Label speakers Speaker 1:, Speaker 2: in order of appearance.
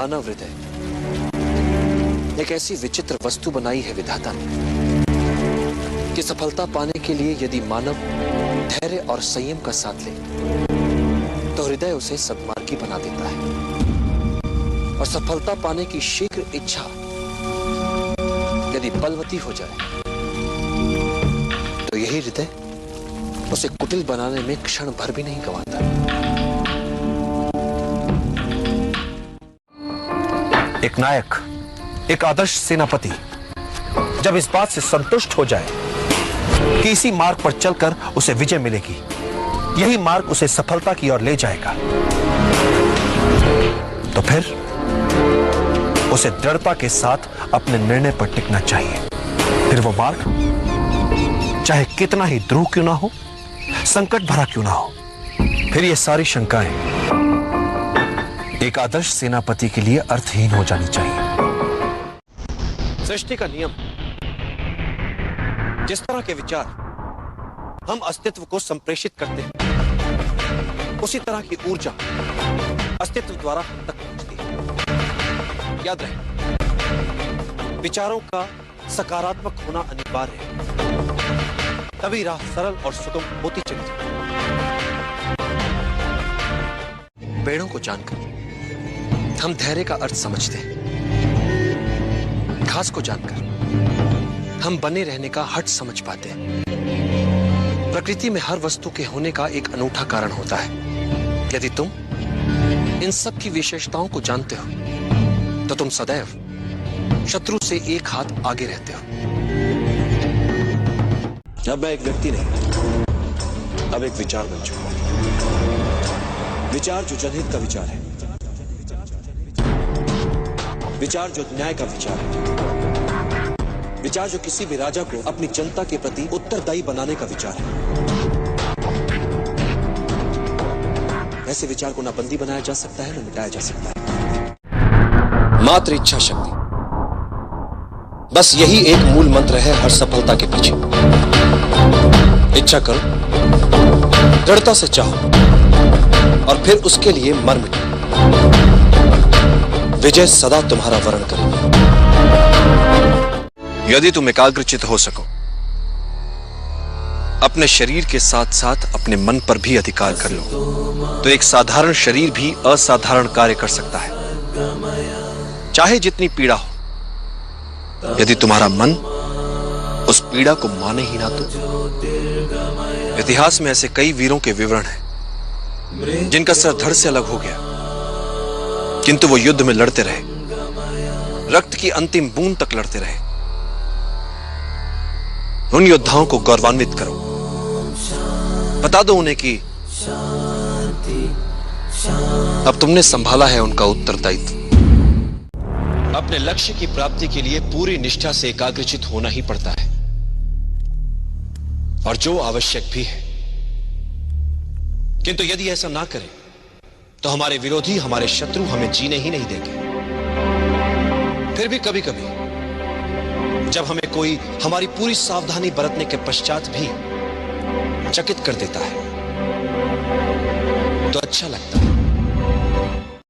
Speaker 1: मानव हृदय एक ऐसी विचित्र वस्तु बनाई है विधाता ने कि सफलता पाने के लिए यदि मानव धैर्य और संयम का साथ ले तो हृदय उसे सद्मार्गी बना देता है और सफलता पाने की शीघ्र इच्छा यदि बलवती हो जाए तो यही हृदय उसे कुटिल बनाने में क्षण भर भी नहीं गंवाता।
Speaker 2: एक नायक, एक आदर्श सेनापति जब इस बात से संतुष्ट हो जाए कि इसी मार्ग पर चलकर उसे विजय मिलेगी, यही मार्ग उसे सफलता की ओर ले जाएगा, तो फिर उसे दृढ़ता के साथ अपने निर्णय पर टिकना चाहिए। फिर वो मार्ग चाहे कितना ही ध्रुव क्यों ना हो, संकट भरा क्यों ना हो, फिर ये सारी शंकाएं एक आदर्श सेनापति के लिए अर्थहीन हो जानी चाहिए।
Speaker 1: सृष्टि का नियम, जिस तरह के विचार हम अस्तित्व को संप्रेषित करते हैं, उसी तरह की ऊर्जा अस्तित्व द्वारा हम तक पहुंचती है। याद रहे, विचारों का सकारात्मक होना अनिवार्य है, तभी राह सरल और सुगम होती चली जाती है। पेड़ों को जानकर हम धैर्य का अर्थ समझते हैं, घास को जानकर हम बने रहने का हट समझ पाते हैं। प्रकृति में हर वस्तु के होने का एक अनूठा कारण होता है। यदि तुम इन सब की विशेषताओं को जानते हो तो तुम सदैव शत्रु से एक हाथ आगे रहते हो। अब मैं एक व्यक्ति नहीं, अब एक विचार बन चुका हूं। विचार जो जनहित का विचार है, विचार जो न्याय का विचार है, विचार जो किसी भी राजा को अपनी जनता के प्रति उत्तरदायी बनाने का विचार है। ऐसे विचार को ना बंदी बनाया जा सकता है, ना मिटाया जा सकता है। मात्र इच्छा शक्ति, बस यही एक मूल मंत्र है हर सफलता के पीछे। इच्छा करो, दृढ़ता से चाहो और फिर उसके लिए मर मिटो। विजय सदा तुम्हारा वरण करेगी। यदि तुम एकाग्रचित हो सको, अपने शरीर के साथ साथ अपने मन पर भी अधिकार कर लो, तो एक साधारण शरीर भी असाधारण कार्य कर सकता है, चाहे जितनी पीड़ा हो। यदि तुम्हारा मन उस पीड़ा को माने ही ना तो। इतिहास में ऐसे कई वीरों के विवरण हैं जिनका सर धड़ से अलग हो गया, किंतु वो युद्ध में लड़ते रहे, रक्त की अंतिम बूंद तक लड़ते रहे। उन योद्धाओं को गौरवान्वित करो, बता दो उन्हें कि अब तुमने संभाला है उनका उत्तरदायित्व। अपने लक्ष्य की प्राप्ति के लिए पूरी निष्ठा से एकाग्रचित होना ही पड़ता है, और जो आवश्यक भी है। किंतु यदि ऐसा ना करें तो हमारे विरोधी, हमारे शत्रु हमें जीने ही नहीं देंगे। फिर भी कभी कभी जब हमें कोई हमारी पूरी सावधानी बरतने के पश्चात भी चकित कर देता है तो अच्छा लगता है।